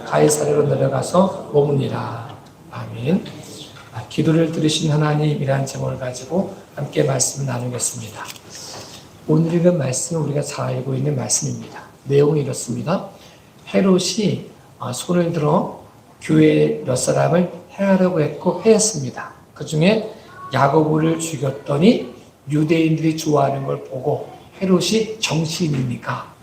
가이사랴로 내려가서 머무니라. 아멘. 기도를 들으신 하나님이라는 제목을 가지고 함께 말씀을 나누겠습니다. 오늘 읽은 말씀은 우리가 잘 알고 있는 말씀입니다. 내용이 이렇습니다. 헤롯이 손을 들어 교회 몇 사람을 해하려고 했고 해했습니다. 그 중에 야고보를 죽였더니 유대인들이 좋아하는 걸 보고 헤롯이 정치인이니까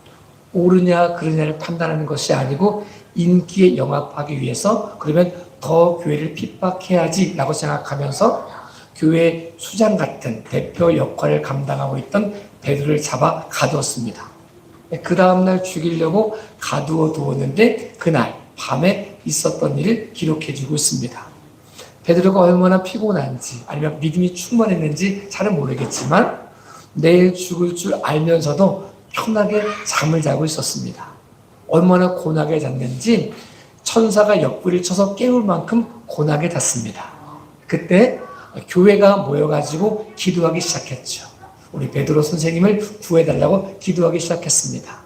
옳으냐 그르냐를 판단하는 것이 아니고 인기에 영합하기 위해서 그러면 더 교회를 핍박해야지 라고 생각하면서 교회 수장 같은 대표 역할을 감당하고 있던 베드로를 잡아 가두었습니다. 그 다음날 죽이려고 가두어 두었는데 그날 밤에 있었던 일을 기록해주고 있습니다. 베드로가 얼마나 피곤한지 아니면 믿음이 충만했는지 잘은 모르겠지만 내일 죽을 줄 알면서도 편하게 잠을 자고 있었습니다. 얼마나 고나게 잤는지 천사가 옆구리를 쳐서 깨울 만큼 고나게 잤습니다. 그때 교회가 모여가지고 기도하기 시작했죠. 우리 베드로 선생님을 구해달라고 기도하기 시작했습니다.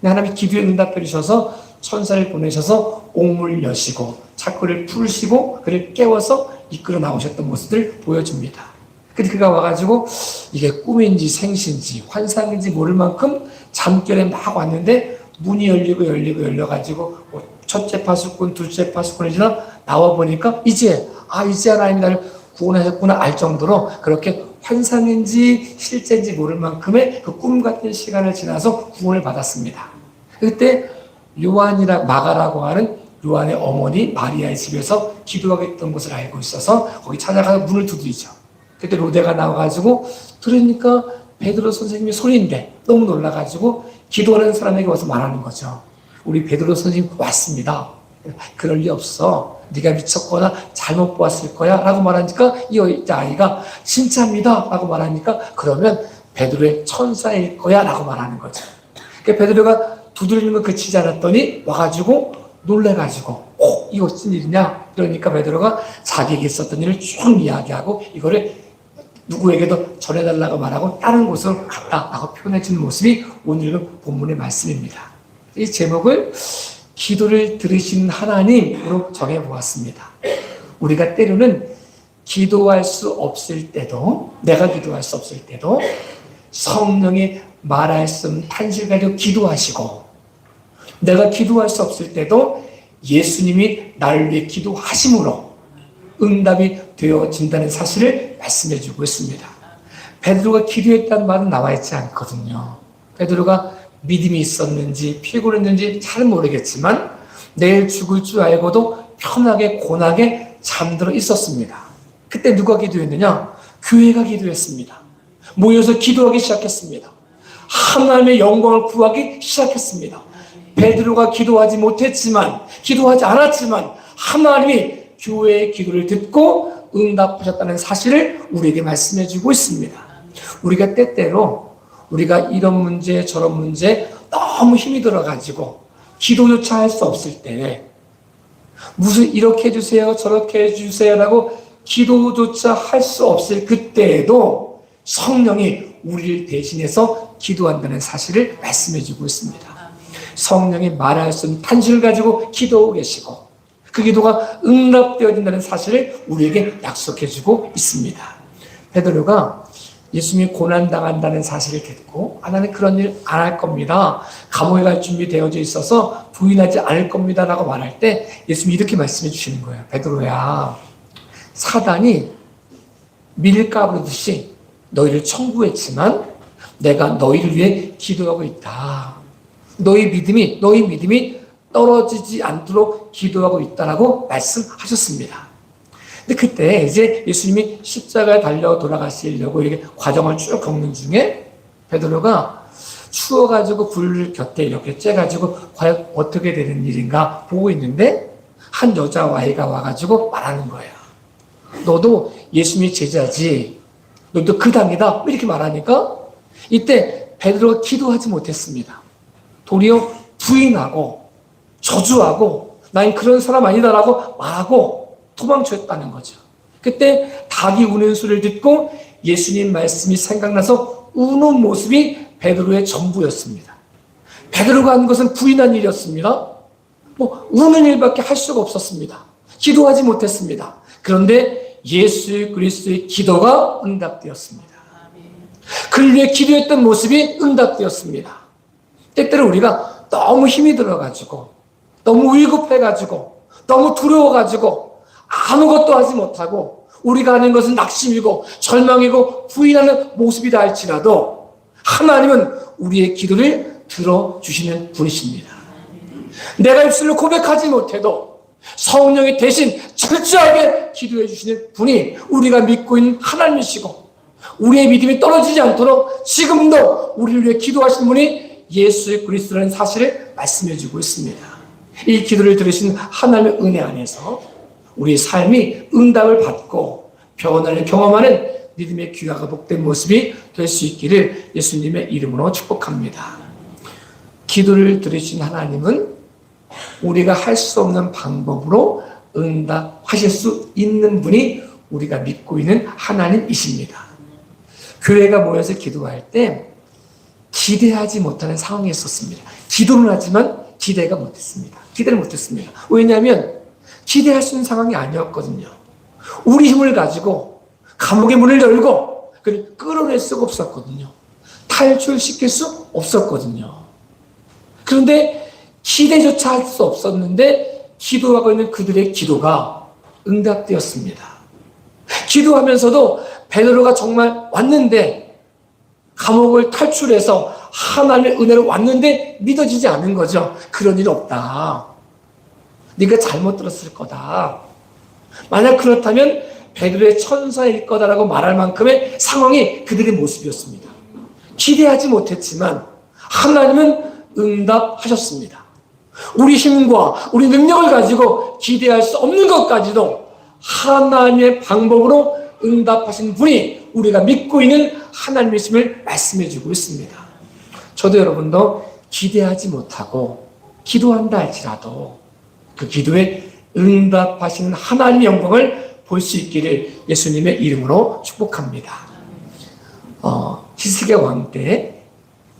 하나님이 기도에 응답해 주셔서 천사를 보내셔서 옥문을 여시고 창고를 풀시고 그를 깨워서 이끌어 나오셨던 모습을 보여줍니다. 근데 그가 와가지고 이게 꿈인지 생신지 환상인지 모를 만큼 잠결에 막 왔는데 문이 열려가지고 첫째 파수꾼, 둘째 파수꾼이 지나 나와 보니까 이제 하나님이 나를 구원하셨구나 알 정도로 그렇게 환상인지 실제인지 모를 만큼의 그 꿈 같은 시간을 지나서 구원을 받았습니다. 그때 마가라고 하는 요한의 어머니 마리아의 집에서 기도하겠던 것을 알고 있어서 거기 찾아가서 문을 두드리죠. 그때 로데가 나와가지고 들으니까 베드로 선생님이 소리인데 너무 놀라가지고 기도하는 사람에게 와서 말하는 거죠. 우리 베드로 선생님 왔습니다. 그럴 리 없어. 네가 미쳤거나 잘못 보았을 거야 라고 말하니까 이 아이가 진짜입니다 라고 말하니까 그러면 베드로의 천사일 거야 라고 말하는 거죠. 그러니까 베드로가 두드리는 거 그치지 않았더니 와가지고 놀래가지고 이거 무슨 일이냐 그러니까 베드로가 자기에게 있었던 일을 쭉 이야기하고 이거를 누구에게도 전해달라고 말하고 다른 곳으로 갔다라고 표현해 주는 모습이 오늘 본문의 말씀입니다. 이 제목을 기도를 들으시는 하나님으로 정해보았습니다. 우리가 때로는 기도할 수 없을 때도 내가 기도할 수 없을 때도 성령이 말씀 탄실 가지고 기도하시고 내가 기도할 수 없을 때도 예수님이 나를 위해 기도하심으로 응답이 되어진다는 사실을 말씀해 주고 있습니다. 베드로가 기도했다는 말은 나와 있지 않거든요. 베드로가 믿음이 있었는지 피곤했는지 잘 모르겠지만 내일 죽을 줄 알고도 편하게 고나게 잠들어 있었습니다. 그때 누가 기도했느냐? 교회가 기도했습니다. 모여서 기도하기 시작했습니다. 하나님의 영광을 구하기 시작했습니다. 베드로가 기도하지 않았지만 하나님이 교회의 기도를 듣고 응답하셨다는 사실을 우리에게 말씀해 주고 있습니다. 우리가 때때로 우리가 이런 문제 저런 문제 너무 힘이 들어가지고 기도조차 할 수 없을 때 무슨 이렇게 해주세요 저렇게 해주세요라고 기도조차 할 수 없을 그때에도 성령이 우리를 대신해서 기도한다는 사실을 말씀해 주고 있습니다. 성령이 말할 수 없는 탄식을 가지고 기도하고 계시고 그 기도가 응답되어진다는 사실을 우리에게 약속해 주고 있습니다. 베드로가 예수님이 고난당한다는 사실을 듣고 나는 그런 일 안 할 겁니다. 감옥에 갈 준비 되어져 있어서 부인하지 않을 겁니다 라고 말할 때 예수님이 이렇게 말씀해 주시는 거예요. 베드로야 사단이 밀가부르듯이 너희를 청구했지만 내가 너희를 위해 기도하고 있다. 너희 믿음이 떨어지지 않도록 기도하고 있다라고 말씀하셨습니다. 근데 그때 이제 예수님이 십자가에 달려 돌아가시려고 이렇게 과정을 쭉 겪는 중에 베드로가 추워가지고 불 곁에 이렇게 쬐가지고 과연 어떻게 되는 일인가 보고 있는데 한 여자아이가 와가지고 말하는 거예요. 너도 예수님의 제자지. 너도 그 당이다. 이렇게 말하니까 이때 베드로가 기도하지 못했습니다. 도리어 부인하고 저주하고 난 그런 사람 아니다라고 말하고 도망쳤다는 거죠. 그때 닭이 우는 소리를 듣고 예수님 말씀이 생각나서 우는 모습이 베드로의 전부였습니다. 베드로가 한 것은 부인한 일이었습니다. 우는 일밖에 할 수가 없었습니다. 기도하지 못했습니다. 그런데 예수 그리스도의 기도가 응답되었습니다. 그를 기도했던 모습이 응답되었습니다. 때때로 우리가 너무 힘이 들어가지고, 너무 위급해가지고, 너무 두려워가지고 아무것도 하지 못하고 우리가 하는 것은 낙심이고 절망이고 부인하는 모습이라 할지라도 하나님은 우리의 기도를 들어주시는 분이십니다. 내가 입술로 고백하지 못해도 성령이 대신 철저하게 기도해 주시는 분이 우리가 믿고 있는 하나님이시고, 우리의 믿음이 떨어지지 않도록 지금도 우리를 위해 기도하신 분이 예수 그리스도라는 사실을 말씀해 주고 있습니다. 이 기도를 들으신 하나님의 은혜 안에서 우리 삶이 응답을 받고 변화를 경험하는 믿음의 귀하가 복된 모습이 될 수 있기를 예수님의 이름으로 축복합니다. 기도를 들으신 하나님은 우리가 할 수 없는 방법으로 응답하실 수 있는 분이 우리가 믿고 있는 하나님이십니다. 교회가 모여서 기도할 때 기대하지 못하는 상황이 있었습니다. 기도는 하지만 기대를 못했습니다. 왜냐하면 기대할 수 있는 상황이 아니었거든요. 우리 힘을 가지고 감옥의 문을 열고 그를 끌어낼 수가 없었거든요. 탈출시킬 수 없었거든요. 그런데 기대조차 할 수 없었는데 기도하고 있는 그들의 기도가 응답되었습니다. 기도하면서도 베드로가 정말 왔는데, 감옥을 탈출해서 하나님의 은혜로 왔는데 믿어지지 않은 거죠. 그런 일 없다. 네가 잘못 들었을 거다. 만약 그렇다면 베드로의 천사일 거다라고 말할 만큼의 상황이 그들의 모습이었습니다. 기대하지 못했지만 하나님은 응답하셨습니다. 우리 힘과 우리 능력을 가지고 기대할 수 없는 것까지도 하나님의 방법으로 응답하신 분이 우리가 믿고 있는 하나님이심을 말씀해 주고 있습니다. 저도 여러분도 기대하지 못하고 기도한다 할지라도 그 기도에 응답하시는 하나님의 영광을 볼 수 있기를 예수님의 이름으로 축복합니다. 히스기야 왕 때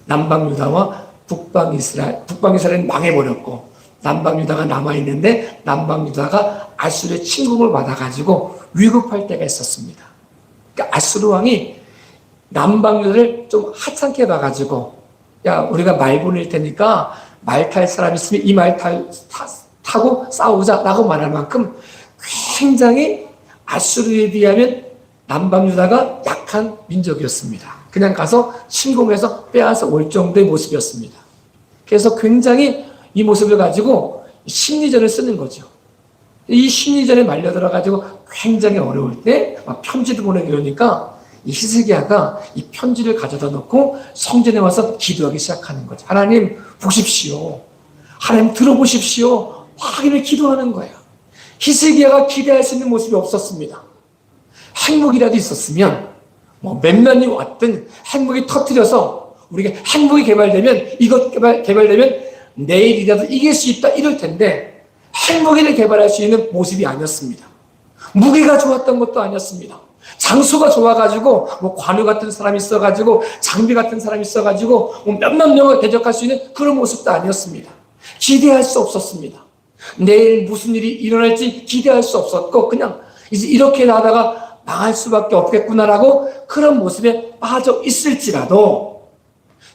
남방 유다와 북방 이스라엘은 망해버렸고 남방 유다가 남아있는데 남방 유다가 아수르의 침공을 받아가지고 위급할 때가 있었습니다. 그러니까 아수르 왕이 남방 유다를 좀 하찮게 봐가지고, 야, 우리가 말 보낼 테니까 말 탈 사람 있으면 이 말 타고 싸우자라고 말할 만큼 굉장히 아수르에 비하면 남방 유다가 약한 민족이었습니다. 그냥 가서 침공해서 빼앗아 올 정도의 모습이었습니다. 그래서 굉장히 이 모습을 가지고 심리전을 쓰는 거죠. 이 심리전에 말려들어가지고 굉장히 어려울 때 막 편지도 보내고 이러니까 이 히스기야가 이 편지를 가져다 놓고 성전에 와서 기도하기 시작하는 거죠. 하나님 보십시오. 하나님 들어보십시오. 확인을 기도하는 거예요. 히스기야가 기대할 수 있는 모습이 없었습니다. 핵무기라도 있었으면 몇몇이 왔든 핵무기 터뜨려서 우리가 핵무기 개발되면 이것 개발되면 내일이라도 이길 수 있다 이럴 텐데 핵무기를 개발할 수 있는 모습이 아니었습니다. 무기가 좋았던 것도 아니었습니다. 장소가 좋아가지고 관우 같은 사람이 있어가지고 장비 같은 사람이 있어가지고 몇몇 명을 대적할 수 있는 그런 모습도 아니었습니다. 기대할 수 없었습니다. 내일 무슨 일이 일어날지 기대할 수 없었고 그냥 이제 이렇게 나다가 망할 수밖에 없겠구나라고 그런 모습에 빠져 있을지라도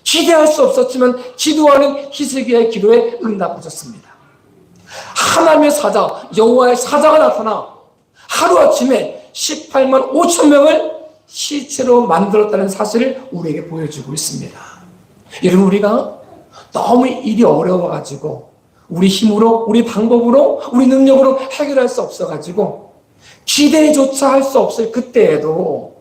기대할 수 없었지만 기도하는 히스기야의 기도에 응답하셨습니다. 하나님의 사자, 여호와의 사자가 나타나 하루아침에 18만 5천 명을 시체로 만들었다는 사실을 우리에게 보여주고 있습니다. 여러분, 우리가 너무 일이 어려워가지고 우리 힘으로, 우리 방법으로, 우리 능력으로 해결할 수 없어가지고 기대조차 할 수 없을 그때에도,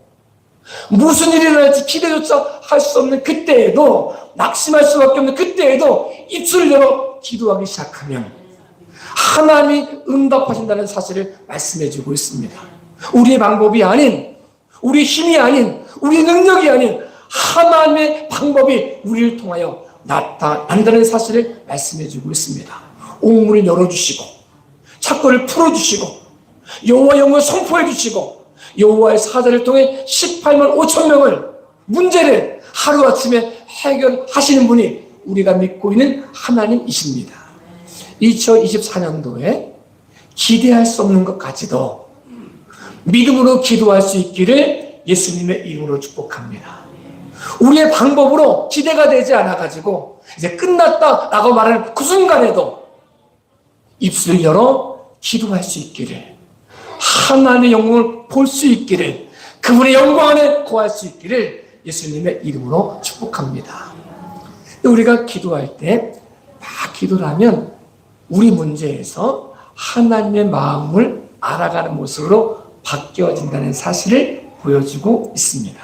무슨 일이 일어날지 기대조차 할 수 없는 그때에도, 낙심할 수밖에 없는 그때에도 입술을 열어 기도하기 시작하면 하나님이 응답하신다는 사실을 말씀해주고 있습니다. 우리의 방법이 아닌, 우리 힘이 아닌, 우리 능력이 아닌 하나님의 방법이 우리를 통하여 나타난다는 사실을 말씀해주고 있습니다. 옥문을 열어주시고 착고를 풀어주시고 여호와 영광을 선포해주시고 여호와의 사자를 통해 18만 5천 명을 문제를 하루아침에 해결하시는 분이 우리가 믿고 있는 하나님이십니다. 2024년도에 기대할 수 없는 것까지도 믿음으로 기도할 수 있기를 예수님의 이름으로 축복합니다. 우리의 방법으로 기대가 되지 않아가지고 이제 끝났다라고 말하는 그 순간에도 입술을 열어 기도할 수 있기를, 하나님의 영광을 볼 수 있기를, 그분의 영광 안에 거할 수 있기를 예수님의 이름으로 축복합니다. 우리가 기도할 때 막 기도를 하면 우리 문제에서 하나님의 마음을 알아가는 모습으로 바뀌어진다는 사실을 보여주고 있습니다.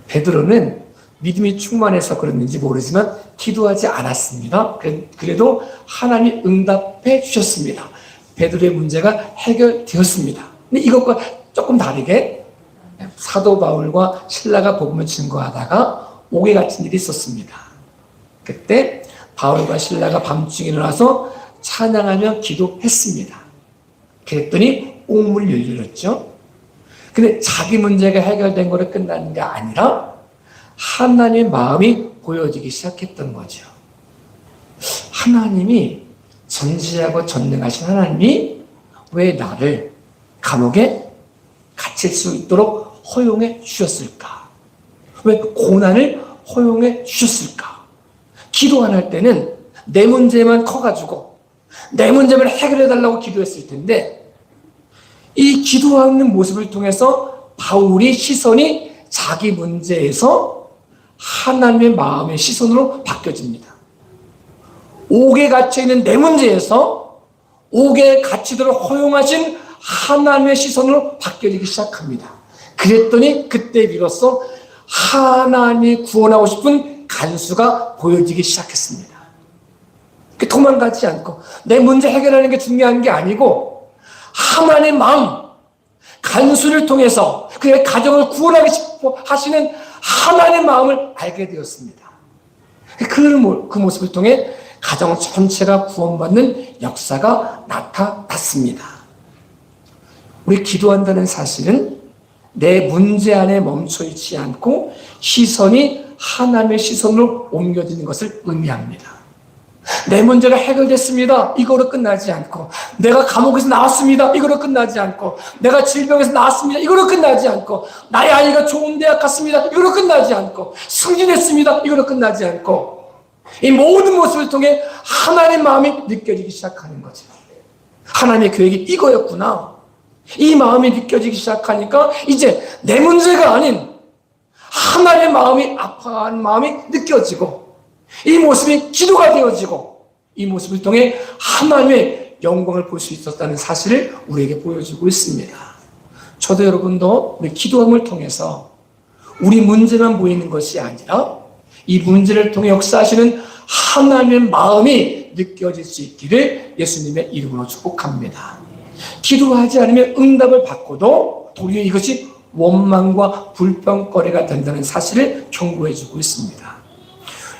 베드로는 믿음이 충만해서 그랬는지 모르지만 기도하지 않았습니다. 그래도 하나님이 응답해 주셨습니다. 베드로의 문제가 해결되었습니다. 근데 이것과 조금 다르게 사도 바울과 실라가 복음을 증거하다가 옥에 갇힌 일이 있었습니다. 그때 바울과 실라가 밤중에 일어나서 찬양하며 기도했습니다. 그랬더니 옥문이 열렸죠. 근데 자기 문제가 해결된 거로 끝나는 게 아니라 하나님의 마음이 보여지기 시작했던 거죠. 하나님이 전지하고 전능하신 하나님이 왜 나를 감옥에 갇힐 수 있도록 허용해 주셨을까? 왜 고난을 허용해 주셨을까? 기도 안 할 때는 내 문제만 커가지고 내 문제만 해결해달라고 기도했을 텐데 이 기도하는 모습을 통해서 바울의 시선이 자기 문제에서 하나님의 마음의 시선으로 바뀌어집니다. 옥에 갇혀있는 내 문제에서 옥에 갇히도록 허용하신 하나님의 시선으로 바뀌어지기 시작합니다. 그랬더니 그때 비로소 하나님이 구원하고 싶은 간수가 보여지기 시작했습니다. 도망가지 않고 내 문제 해결하는 게 중요한 게 아니고 하나님의 마음, 간수를 통해서 그의 가정을 구원하고 싶어 하시는 하나님의 마음을 알게 되었습니다. 그 모습을 통해 가정 전체가 구원받는 역사가 나타났습니다. 우리 기도한다는 사실은 내 문제 안에 멈춰있지 않고 시선이 하나님의 시선으로 옮겨지는 것을 의미합니다. 내 문제가 해결됐습니다. 이거로 끝나지 않고, 내가 감옥에서 나왔습니다. 이거로 끝나지 않고, 내가 질병에서 나왔습니다. 이거로 끝나지 않고, 나의 아이가 좋은 대학 갔습니다. 이거로 끝나지 않고, 승진했습니다. 이거로 끝나지 않고, 이 모든 모습을 통해 하나님의 마음이 느껴지기 시작하는 거죠. 하나님의 계획이 이거였구나. 이 마음이 느껴지기 시작하니까 이제 내 문제가 아닌 하나님의 마음이 아파하는 마음이 느껴지고 이 모습이 기도가 되어지고 이 모습을 통해 하나님의 영광을 볼 수 있었다는 사실을 우리에게 보여주고 있습니다. 저도 여러분도 우리 기도함을 통해서 우리 문제만 보이는 것이 아니라 이 문제를 통해 역사하시는 하나님의 마음이 느껴질 수 있기를 예수님의 이름으로 축복합니다. 기도하지 않으면 응답을 받고도 도리어 이것이 원망과 불평거리가 된다는 사실을 경고해주고 있습니다.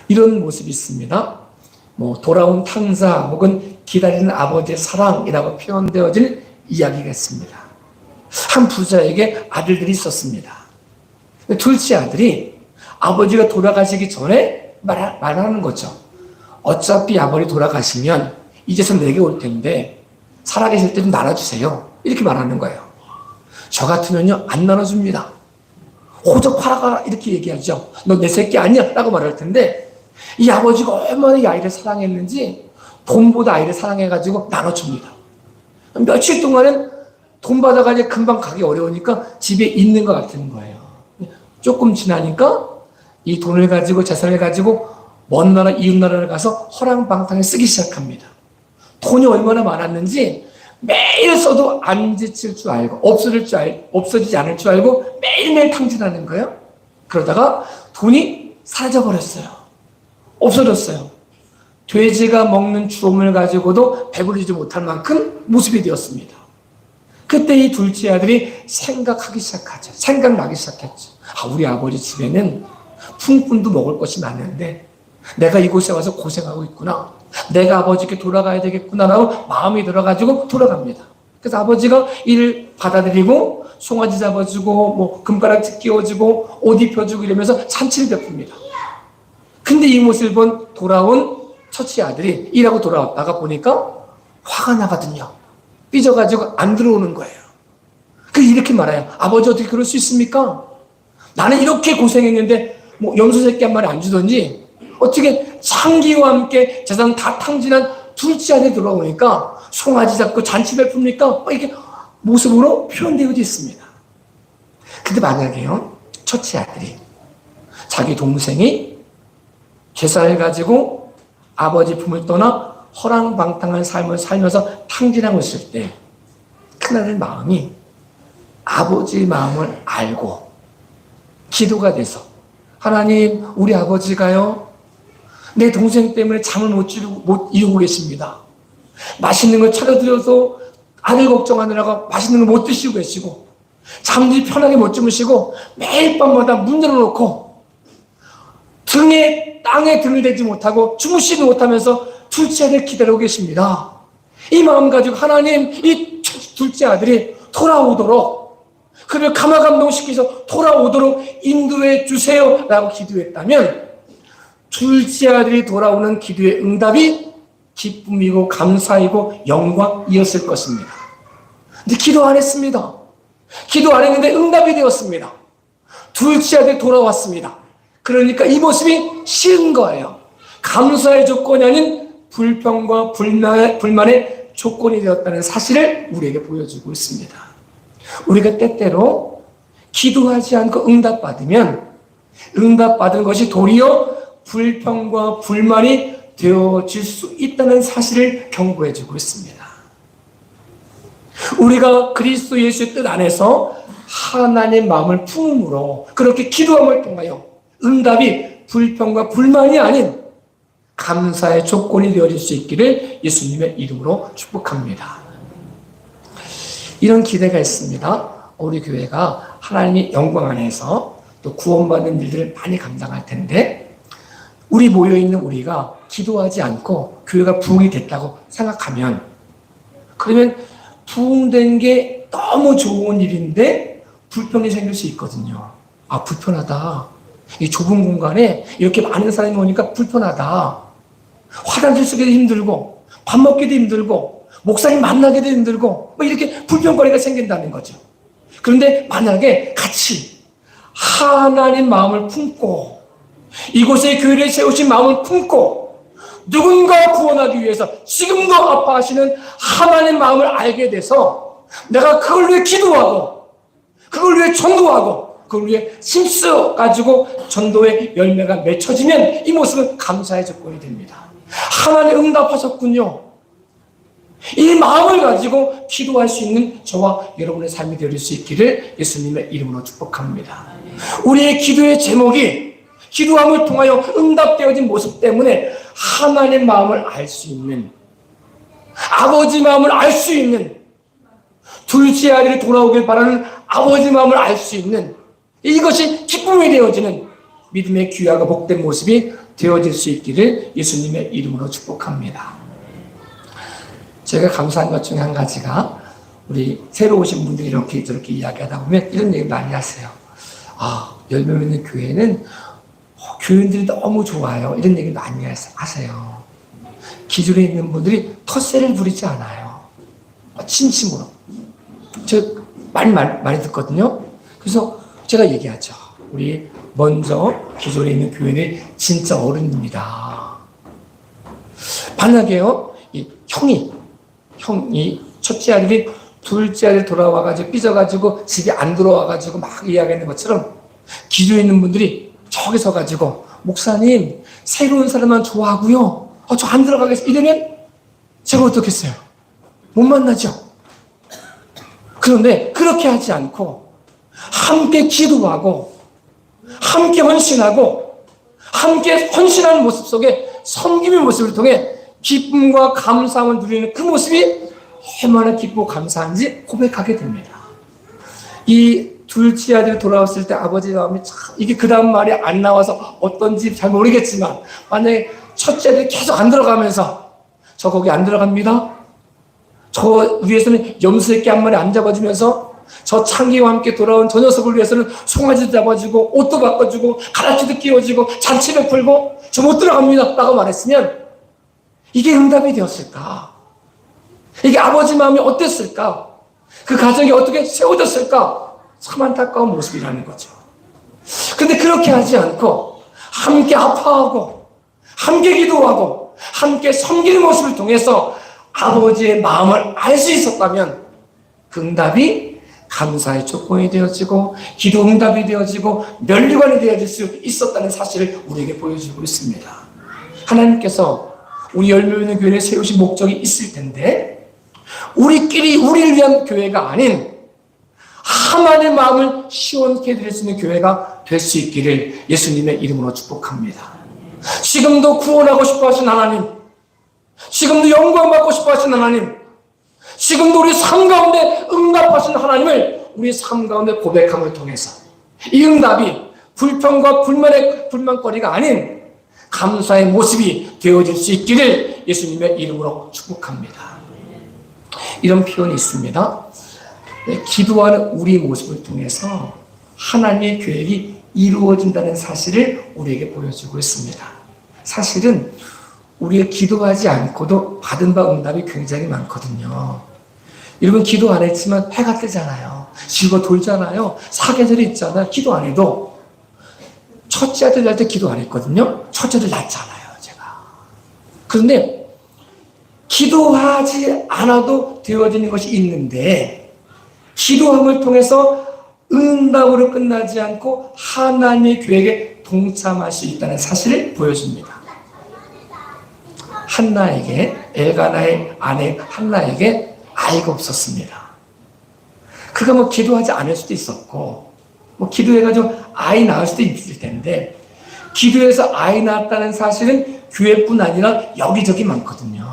이런 모습이 있습니다. 돌아온 탕자 혹은 기다리는 아버지의 사랑이라고 표현되어질 이야기가 있습니다. 한 부자에게 아들들이 있었습니다. 둘째 아들이 아버지가 돌아가시기 전에 말하는 거죠. 어차피 아버지 돌아가시면 이제서 내게 올 텐데 살아계실 때 좀 나눠주세요. 이렇게 말하는 거예요. 저 같으면요 안 나눠줍니다. 호적 팔아가라 이렇게 얘기하죠. 너 내 새끼 아니야 라고 말할 텐데 이 아버지가 얼마나 이 아이를 사랑했는지 돈보다 아이를 사랑해가지고 나눠줍니다. 며칠 동안은 돈 받아가지고 금방 가기 어려우니까 집에 있는 것 같은 거예요. 조금 지나니까 이 돈을 가지고 재산을 가지고 먼 나라 이웃 나라를 가서 허랑방탕에 쓰기 시작합니다. 돈이 얼마나 많았는지 매일 써도 안 지칠 줄 알고 없어지지 않을 줄 알고 매일매일 탕진하는 거예요. 그러다가 돈이 사라져버렸어요. 없어졌어요. 돼지가 먹는 주름을 가지고도 배부르지 못할 만큼 모습이 되었습니다. 그때 이 둘째 아들이 생각나기 시작했죠. 우리 아버지 집에는 품꾼도 먹을 것이 많은데 내가 이곳에 와서 고생하고 있구나. 내가 아버지께 돌아가야 되겠구나라고 마음이 들어가지고 돌아갑니다. 그래서 아버지가 이를 받아들이고 송아지 잡아주고 금가락지 끼워주고 옷 입혀주고 이러면서 잔치를 베풉니다. 근데 이 모습을 본 돌아온 첫째 아들이 일하고 돌아왔다가 보니까 화가 나거든요. 삐져가지고 안 들어오는 거예요. 그래서 이렇게 말해요. 아버지 어떻게 그럴 수 있습니까? 나는 이렇게 고생했는데 뭐 염소새끼 한 마리 안 주던지 어떻게 창기와 함께 재산 다 탕진한 둘째 아들이 돌아오니까 송아지 잡고 잔치 베풉니까? 이렇게 모습으로 표현되어 있습니다. 근데 만약에요, 첫째 아들이 자기 동생이 재산을 가지고 아버지 품을 떠나 허랑방탕한 삶을 살면서 탕진하고 있을 때 큰아들 마음이 아버지의 마음을 알고 기도가 돼서 하나님, 우리 아버지가요 내 동생 때문에 잠을 못 이루고 계십니다. 맛있는 걸 차려드려서 아들 걱정하느라고 맛있는 걸 못 드시고 계시고 잠들이 편하게 못 주무시고 매일 밤마다 문 열어놓고 땅에 등을 대지 못하고 주무시지 못하면서 둘째 아들 기다리고 계십니다. 이 마음 가지고 하나님, 이 둘째 아들이 돌아오도록 그를 감화감동시켜서 돌아오도록 인도해 주세요 라고 기도했다면 둘째 아들이 돌아오는 기도의 응답이 기쁨이고 감사이고 영광이었을 것입니다. 근데 기도 안 했습니다. 기도 안 했는데 응답이 되었습니다. 둘째 아들이 돌아왔습니다. 그러니까 이 모습이 싫은 거예요. 감사의 조건이 아닌 불평과 불만의 조건이 되었다는 사실을 우리에게 보여주고 있습니다. 우리가 때때로 기도하지 않고 응답받으면 응답받은 것이 도리어 불평과 불만이 되어질 수 있다는 사실을 경고해주고 있습니다. 우리가 그리스도 예수의 뜻 안에서 하나님의 마음을 품음으로 그렇게 기도함을 통하여 응답이 불평과 불만이 아닌 감사의 조건이 되어질 수 있기를 예수님의 이름으로 축복합니다. 이런 기대가 있습니다. 우리 교회가 하나님의 영광 안에서 또 구원받는 일들을 많이 감당할 텐데 우리 모여있는 우리가 기도하지 않고 교회가 부흥이 됐다고 생각하면 그러면 부흥된 게 너무 좋은 일인데 불평이 생길 수 있거든요. 아, 불편하다. 이 좁은 공간에 이렇게 많은 사람이 오니까 불편하다. 화장실 쓰기도 힘들고 밥 먹기도 힘들고 목사님 만나기도 힘들고 뭐 이렇게 불평거리가 생긴다는 거죠. 그런데 만약에 같이 하나님 마음을 품고 이곳에 교회를 세우신 마음을 품고 누군가 구원하기 위해서 지금도 아파하시는 하나님 마음을 알게 돼서 내가 그걸 위해 기도하고 그걸 위해 전도하고 그걸 위해 힘써가지고 전도의 열매가 맺혀지면 이 모습은 감사의 조건이 됩니다. 하나님 응답하셨군요. 이 마음을 가지고 기도할 수 있는 저와 여러분의 삶이 되어질 수 있기를 예수님의 이름으로 축복합니다. 우리의 기도의 제목이 기도함을 통하여 응답되어진 모습 때문에 하나님의 마음을 알 수 있는 아버지 마음을 알 수 있는 둘째 아들이 돌아오길 바라는 아버지 마음을 알 수 있는 이것이 기쁨이 되어지는 믿음의 귀하고 복된 모습이 되어질 수 있기를 예수님의 이름으로 축복합니다. 제가 감사한 것 중에 한 가지가 우리 새로 오신 분들이 이렇게 저렇게 이야기하다 보면 이런 얘기 많이 하세요. 아, 열매 맺는 교회는 교인들이 너무 좋아요. 이런 얘기 많이 하세요. 기존에 있는 분들이 텃세를 부리지 않아요. 진심으로. 제가 많이 듣거든요. 그래서 제가 얘기하죠. 우리 먼저 기존에 있는 교인이 진짜 어른입니다. 만약에요, 이 형이 첫째 아들이 둘째 아들 돌아와가지고 삐져가지고 집에 안 들어와가지고 막 이야기하는 것처럼 기존에 있는 분들이 저기 서가지고 목사님 새로운 사람만 좋아하고요. 저 안 들어가겠어요. 이러면 제가 어떻겠어요? 못 만나죠. 그런데 그렇게 하지 않고 함께 기도하고 함께 헌신하고 함께 헌신하는 모습 속에 섬김의 모습을 통해 기쁨과 감사함을 누리는 그 모습이 얼마나 기쁘고 감사한지 고백하게 됩니다. 이 둘째 아들이 돌아왔을 때 아버지 마음이 참 이게 그 다음 말이 안 나와서 어떤지 잘 모르겠지만 만약에 첫째 아들이 계속 안 들어가면서 저 거기 안 들어갑니다. 저 위에서는 염소새끼 한 마리 안 잡아주면서 저 창기와 함께 돌아온 저 녀석을 위해서는 송아지도 잡아주고 옷도 바꿔주고 가라치도 끼워주고 잔치를 풀고 저 못 들어갑니다 라고 말했으면 이게 응답이 되었을까? 이게 아버지 마음이 어땠을까? 그 가정이 어떻게 세워졌을까? 참 안타까운 모습이라는 거죠. 근데 그렇게 하지 않고 함께 아파하고 함께 기도하고 함께 섬기는 모습을 통해서 아버지의 마음을 알 수 있었다면 그 응답이 감사의 조건이 되어지고 기도 응답이 되어지고 면류관이 되어질 수 있었다는 사실을 우리에게 보여주고 있습니다. 하나님께서 우리 열매 있는 교회를 세우신 목적이 있을 텐데 우리끼리 우리를 위한 교회가 아닌 하나님의 마음을 시원케 해드릴 수 있는 교회가 될 수 있기를 예수님의 이름으로 축복합니다. 지금도 구원하고 싶어 하신 하나님, 지금도 영광받고 싶어 하신 하나님, 지금도 우리 삶 가운데 응답하신 하나님을 우리 삶 가운데 고백함을 통해서 이 응답이 불평과 불만거리가 아닌 감사의 모습이 되어질 수 있기를 예수님의 이름으로 축복합니다. 이런 표현이 있습니다. 기도하는 우리 모습을 통해서 하나님의 계획이 이루어진다는 사실을 우리에게 보여주고 있습니다. 사실은 우리가 기도하지 않고도 받은 바 응답이 굉장히 많거든요. 여러분 기도 안 했지만 해가 뜨잖아요. 지구가 돌잖아요. 사계절이 있잖아요. 기도 안 해도 첫째 아들 낳을 때 기도 안 했거든요. 첫째 아들 낳잖아요, 제가. 그런데 기도하지 않아도 되어지는 것이 있는데 기도함을 통해서 응답으로 끝나지 않고 하나님의 계획에 동참할 수 있다는 사실을 보여줍니다. 한나에게, 엘가나의 아내 한나에게 아이가 없었습니다. 그가 뭐 기도하지 않을 수도 있었고 뭐 기도해가지고 아이 낳을 수도 있을 텐데 기도해서 아이 낳았다는 사실은 교회뿐 아니라 여기저기 많거든요.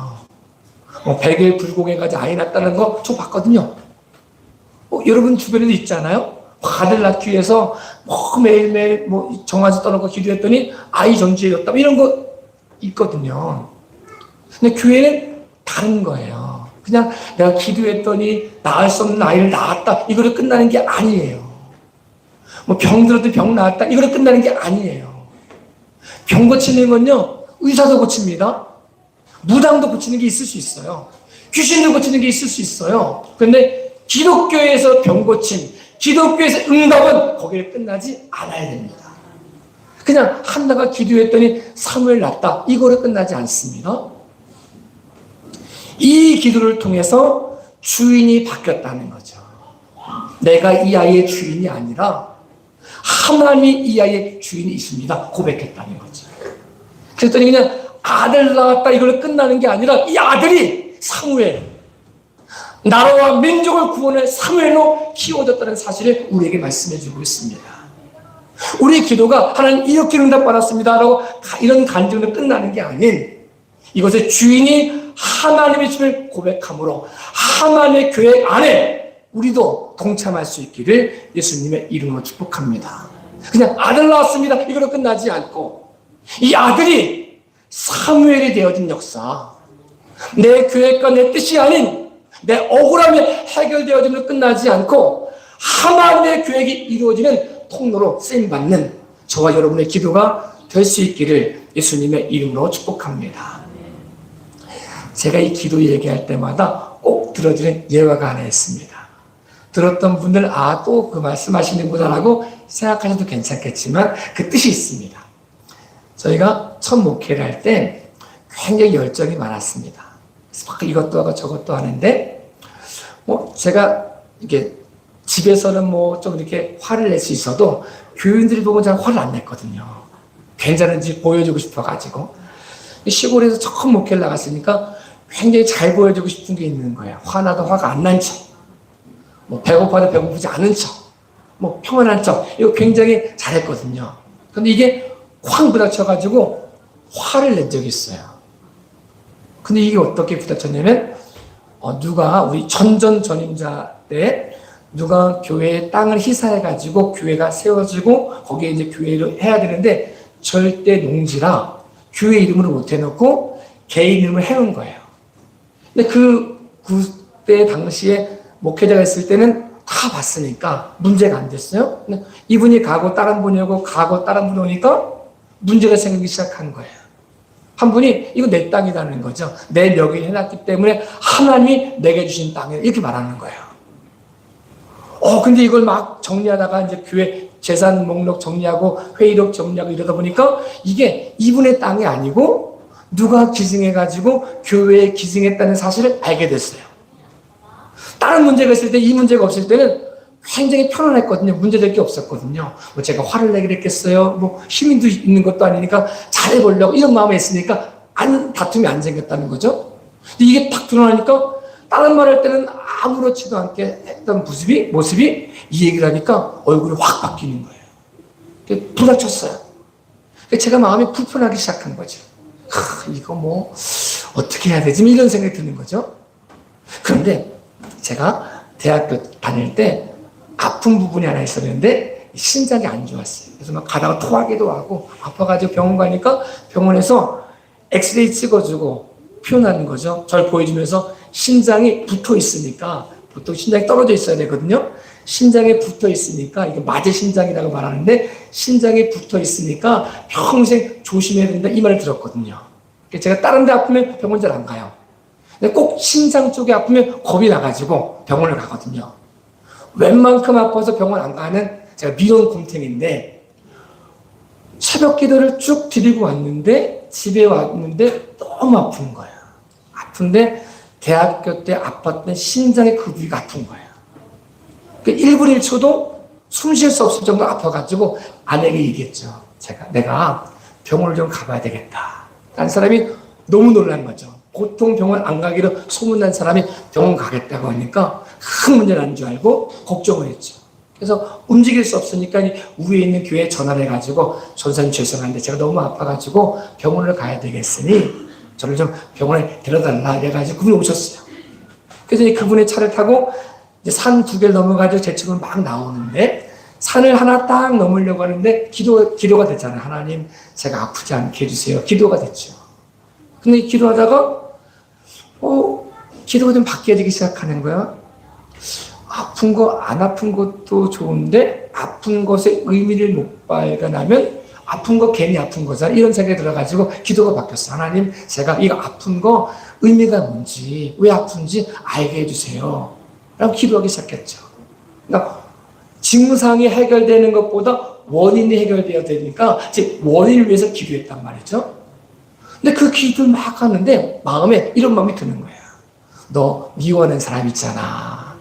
뭐 100일 불공해가지고 아이 낳았다는 거 저 봤거든요. 여러분 주변에도 있잖아요. 아들 낳기 위해서 뭐 매일매일 뭐 정화지 떠놓고 기도했더니 아이 전지해졌다 이런 거 있거든요. 근데 교회는 다른 거예요. 그냥 내가 기도했더니 낳을 수 없는 아이를 낳았다 이거로 끝나는 게 아니에요. 뭐 병들어도 병 나았다 이거로 끝나는 게 아니에요. 병 고치는 건요 의사도 고칩니다. 무당도 고치는 게 있을 수 있어요. 귀신도 고치는 게 있을 수 있어요. 그런데 기독교에서 병 고침, 기독교에서 응답은 거기에 끝나지 않아야 됩니다. 그냥 한나가 기도했더니 사무엘 낳았다 이거로 끝나지 않습니다. 이 기도를 통해서 주인이 바뀌었다는 거죠. 내가 이 아이의 주인이 아니라 하나님이 이 아이의 주인이십니다. 고백했다는 거죠. 그랬더니 그냥 아들 낳았다 이걸로 끝나는 게 아니라 이 아들이 사무엘, 나라와 민족을 구원할 사무엘로 키워졌다는 사실을 우리에게 말씀해주고 있습니다. 우리 기도가 하나님 이렇게 응답받았습니다 라고 이런 간증으로 끝나는 게 아닌 이것의 주인이 하나님이심을 고백함으로 하나님의 계획 안에 우리도 동참할 수 있기를 예수님의 이름으로 축복합니다. 그냥 아들 낳았습니다 이걸로 끝나지 않고 이 아들이 사무엘이 되어진 역사, 내 계획과 내 뜻이 아닌 내 억울함이 해결되어짐으로 끝나지 않고 하나님의 계획이 이루어지는 통로로 쓰임받는 저와 여러분의 기도가 될 수 있기를 예수님의 이름으로 축복합니다. 제가 이 기도 얘기할 때마다 꼭 들어주는 예화가 하나 있습니다. 들었던 분들 또 그 말씀하시는구나 라고 생각하셔도 괜찮겠지만 그 뜻이 있습니다. 저희가 첫 목회를 할 때 굉장히 열정이 많았습니다. 그래서 막 이것도 하고 저것도 하는데 제가 이게 집에서는 좀 이렇게 화를 낼 수 있어도 교인들이 보고 잘 화를 안 냈거든요. 괜찮은지 보여주고 싶어가지고 시골에서 처음 목회를 나갔으니까 굉장히 잘 보여주고 싶은 게 있는 거예요. 화나도 화가 안 난 척, 배고파도 배고프지 않은 척, 평안한 척 이거 굉장히 잘했거든요. 근데 이게 확 부닥쳐가지고 화를 낸 적이 있어요. 근데 이게 어떻게 부닥쳤냐면 누가 우리 전임자 때 누가 교회의 땅을 희사해가지고 교회가 세워지고 거기에 이제 교회를 해야 되는데 절대 농지라 교회 이름으로 못 해놓고 개인 이름을 해놓은 거예요. 근데 그때 당시에 목회자가 있을 때는 다 봤으니까 문제가 안 됐어요. 근데 이분이 가고 다른 분이 오고 가고 다른 분이 오니까 문제가 생기기 시작한 거예요. 한 분이 이거 내 땅이라는 거죠. 내 명의를 해놨기 때문에 하나님이 내게 주신 땅이다. 이렇게 말하는 거예요. 근데 이걸 막 정리하다가 이제 교회 재산 목록 정리하고 회의록 정리하고 이러다 보니까 이게 이분의 땅이 아니고 누가 기증해가지고 교회에 기증했다는 사실을 알게 됐어요. 다른 문제가 있을 때 이 문제가 없을 때는 굉장히 편안했거든요. 문제될 게 없었거든요. 뭐 제가 화를 내기로 했겠어요. 뭐 시민도 있는 것도 아니니까 잘해보려고 이런 마음이 있으니까 다툼이 안 생겼다는 거죠. 근데 이게 딱 드러나니까 다른 말 할 때는 아무렇지도 않게 했던 모습이 이 얘기를 하니까 얼굴이 확 바뀌는 거예요. 부딪혔어요. 제가 마음이 불편하기 시작한 거죠. 이거 뭐 어떻게 해야 되지? 이런 생각이 드는 거죠. 그런데 제가 대학교 다닐 때 아픈 부분이 하나 있었는데 신장이 안 좋았어요. 그래서 막 가다가 토하기도 하고 아파가지고 병원 가니까 병원에서 엑스레이 찍어주고 표현하는 거죠. 절 보여주면서 신장이 붙어 있으니까 보통 신장이 떨어져 있어야 되거든요. 신장에 붙어 있으니까 이게 맞을 신장이라고 말하는데 신장에 붙어 있으니까 평생 조심해야 된다 이 말을 들었거든요. 제가 다른 데 아프면 병원 잘 안 가요. 근데 꼭 신장 쪽에 아프면 겁이 나가지고 병원을 가거든요. 웬만큼 아파서 병원 안 가는 제가 미론 곰탱인데 새벽 기도를 쭉 드리고 왔는데 집에 왔는데 너무 아픈 거예요. 아픈데 대학교 때 아팠던 신장의 그 부위가 아픈 거예요. 1분 1초도 숨 쉴 수 없을 정도로 아파가지고 아내에게 얘기했죠. 내가 병원을 좀 가봐야 되겠다. 딴 사람이 너무 놀란 거죠. 보통 병원 안 가기로 소문난 사람이 병원 가겠다고 하니까 큰 문제는 아닌 줄 알고 걱정을 했죠. 그래서 움직일 수 없으니까 위에 있는 교회에 전화를 해가지고 전사님 죄송한데 제가 너무 아파가지고 병원을 가야 되겠으니 저를 좀 병원에 데려달라 이래가지고 그분이 오셨어요. 그래서 그분의 차를 타고 이제 산 2개를 넘어가지고 제 집으로 막 나오는데 산을 하나 딱 넘으려고 하는데 기도가 됐잖아요. 하나님 제가 아프지 않게 해주세요. 기도가 됐죠. 근데 기도하다가 기도가 좀 바뀌어지기 시작하는 거야. 아픈 거 안 아픈 것도 좋은데 아픈 것의 의미를 못 발견하면 아픈 거 괜히 아픈 거잖아. 이런 생각이 들어가지고 기도가 바뀌었어. 하나님 제가 이거 아픈 거 의미가 뭔지 왜 아픈지 알게 해주세요. 라고 기도하기 시작했죠. 그러니까 직무상이 해결되는 것보다 원인이 해결되어야 되니까 이제 원인을 위해서 기도했단 말이죠. 근데 그 기도를 막 하는데 마음에 이런 마음이 드는 거예요. 너 미워하는 사람 있잖아.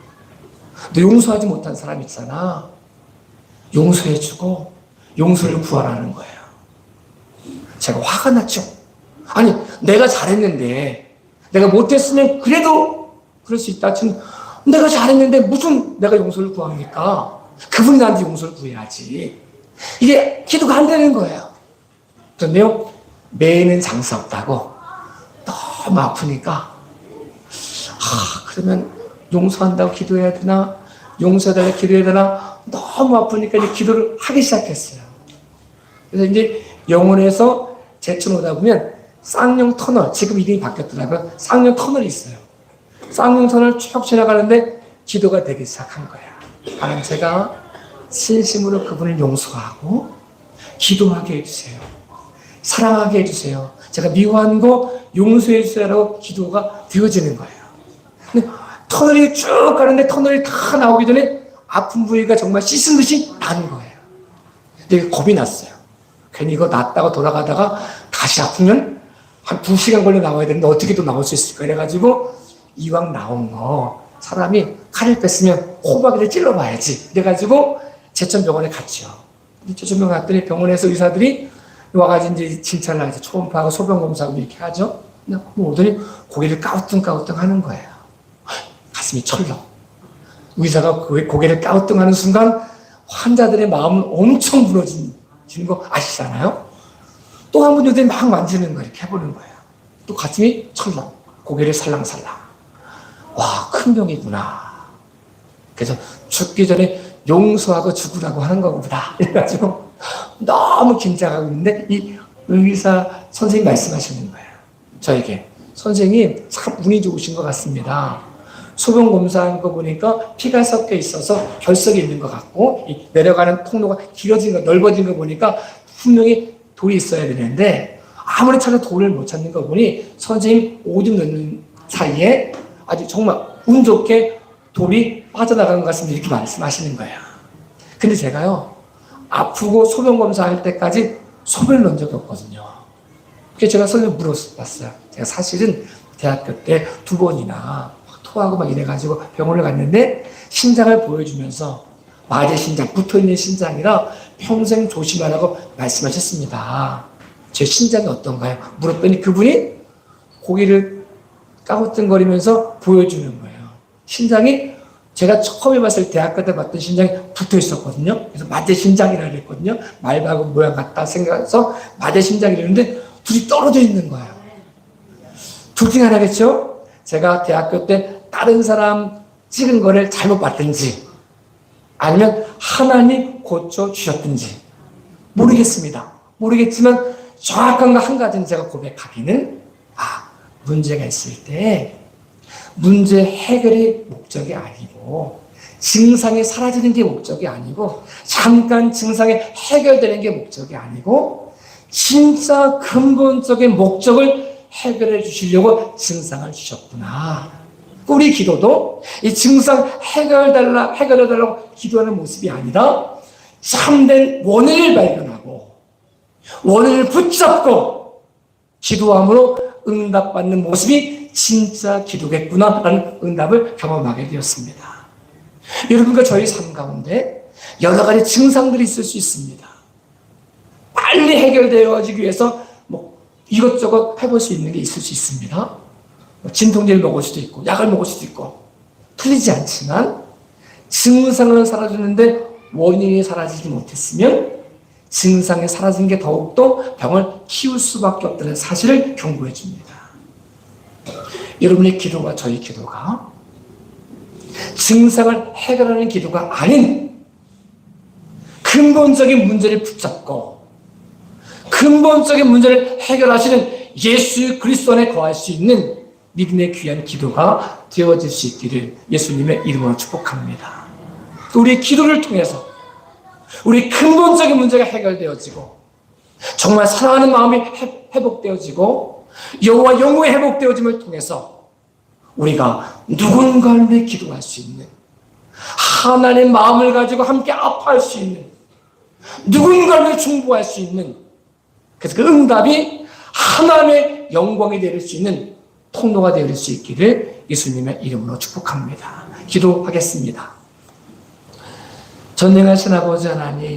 너 용서하지 못한 사람 있잖아. 용서해주고 용서를 구하라는 거예요. 제가 화가 났죠. 아니 내가 잘했는데 내가 못했으면 그래도 그럴 수 있다. 지금 내가 잘했는데 무슨 내가 용서를 구합니까? 그분이 나한테 용서를 구해야지. 이게 기도가 안 되는 거예요. 그런데요 매는 장사 없다고 너무 아프니까 그러면 용서한다고 기도해야 되나? 용서해달라고 기도해야 되나? 너무 아프니까 이제 기도를 하기 시작했어요. 그래서 이제 영혼에서 제쳐놓다 보면 쌍용 터널, 지금 이름이 바뀌었더라고요. 쌍용 터널이 있어요. 쌍용 터널을 쭉 지나가는데 기도가 되기 시작한 거예요. 하나님 제가 진심으로 그분을 용서하고 기도하게 해주세요. 사랑하게 해주세요. 제가 미워한 거 용서해 주세요라고 기도가 되어지는 거예요. 근데 터널이 쭉 가는데 터널이 다 나오기 전에 아픈 부위가 정말 씻은 듯이 나는 거예요. 근데 겁이 났어요. 괜히 이거 낫다가 돌아가다가 다시 아프면 한 2시간 걸려 나와야 되는데 어떻게 또 나올 수 있을까? 이래가지고 이왕 나온 거 사람이 칼을 뺐으면 호박이를 찔러봐야지. 이래가지고 제천병원에 갔죠. 제천병원 갔더니 병원에서 의사들이 와가지고 이제 진찰을 하죠. 초음파하고 소변검사하고 이렇게 하죠. 근데 오더니 고개를 까우뚱까우뚱 하는 거예요. 가슴이 철렁. 의사가 고개를 까우뚱하는 순간 환자들의 마음은 엄청 무너지는 거 아시잖아요? 또 한 번 요새 막 만지는 거 이렇게 해보는 거예요. 또 가슴이 철렁. 고개를 살랑살랑. 와, 큰 병이구나. 그래서 죽기 전에 용서하고 죽으라고 하는 거구나. 이래가지고 너무 긴장하고 있는데 이 의사 선생님이 말씀하시는 거예요. 저에게. 선생님 참 운이 좋으신 것 같습니다. 소변 검사한 거 보니까 피가 섞여 있어서 결석이 있는 것 같고 내려가는 통로가 길어진 거 넓어진 거 보니까 분명히 돌이 있어야 되는데 아무리 찾아도 돌을 못 찾는 거 보니 선생님 오줌 넣는 사이에 아주 정말 운 좋게 돌이 빠져나간 것 같습니다. 이렇게 말씀하시는 거예요. 근데 제가요, 아프고 소변 검사할 때까지 소변을 넣은 적이 없거든요. 그래서 제가 선생님 물어봤어요. 제가 사실은 대학교 때 2번이나 토하고 막 이래가지고 병원을 갔는데 신장을 보여주면서 마제 신장, 붙어있는 신장이라 평생 조심하라고 말씀하셨습니다. 제 신장이 어떤가요? 물었더니 그분이 고개를 까무뚱거리면서 보여주는 거예요. 신장이 제가 처음에 봤을 때 대학교 때 봤던 신장이 붙어 있었거든요. 그래서 마제 신장이라고 그랬거든요. 말하고 모양 같다 생각해서 마제 신장이랬는데 둘이 떨어져 있는 거예요. 둘 중에 하나겠죠? 제가 대학교 때 다른 사람 찍은 거를 잘못 봤든지 아니면 하나님 고쳐주셨든지 모르겠습니다. 모르겠지만 정확한 거 한 가지는 제가 고백하기는 문제가 있을 때 문제 해결이 목적이 아니고 증상이 사라지는 게 목적이 아니고 잠깐 증상이 해결되는 게 목적이 아니고 진짜 근본적인 목적을 해결해 주시려고 증상을 주셨구나. 우리 기도도 이 증상 해결해 달라고 기도하는 모습이 아니라 참된 원인을 발견하고 원인을 붙잡고 기도함으로 응답받는 모습이 진짜 기도겠구나라는 응답을 경험하게 되었습니다. 여러분과 저희 삶 가운데 여러 가지 증상들이 있을 수 있습니다. 빨리 해결되어지기 위해서 이것저것 해볼 수 있는 게 있을 수 있습니다. 진통제를 먹을 수도 있고 약을 먹을 수도 있고 틀리지 않지만 증상은 사라졌는데 원인이 사라지지 못했으면 증상이 사라진 게 더욱더 병을 키울 수밖에 없다는 사실을 경고해 줍니다. 여러분의 기도가 저희 기도가 증상을 해결하는 기도가 아닌 근본적인 문제를 붙잡고 근본적인 문제를 해결하시는 예수 그리스도 안에 거할 수 있는 믿음의 귀한 기도가 되어질 수 있기를 예수님의 이름으로 축복합니다. 우리의 기도를 통해서 우리 근본적인 문제가 해결되어지고 정말 사랑하는 마음이 회복되어지고 여호와 영혼이 회복되어짐을 통해서 우리가 누군가를 위해 기도할 수 있는 하나님의 마음을 가지고 함께 아파할 수 있는 누군가를 위해 중보할 수 있는 그래서 그 응답이 하나님의 영광이 되릴 수 있는 통로가 되릴 수 있기를 예수님의 이름으로 축복합니다. 기도하겠습니다. 전능하신 아버지 하나님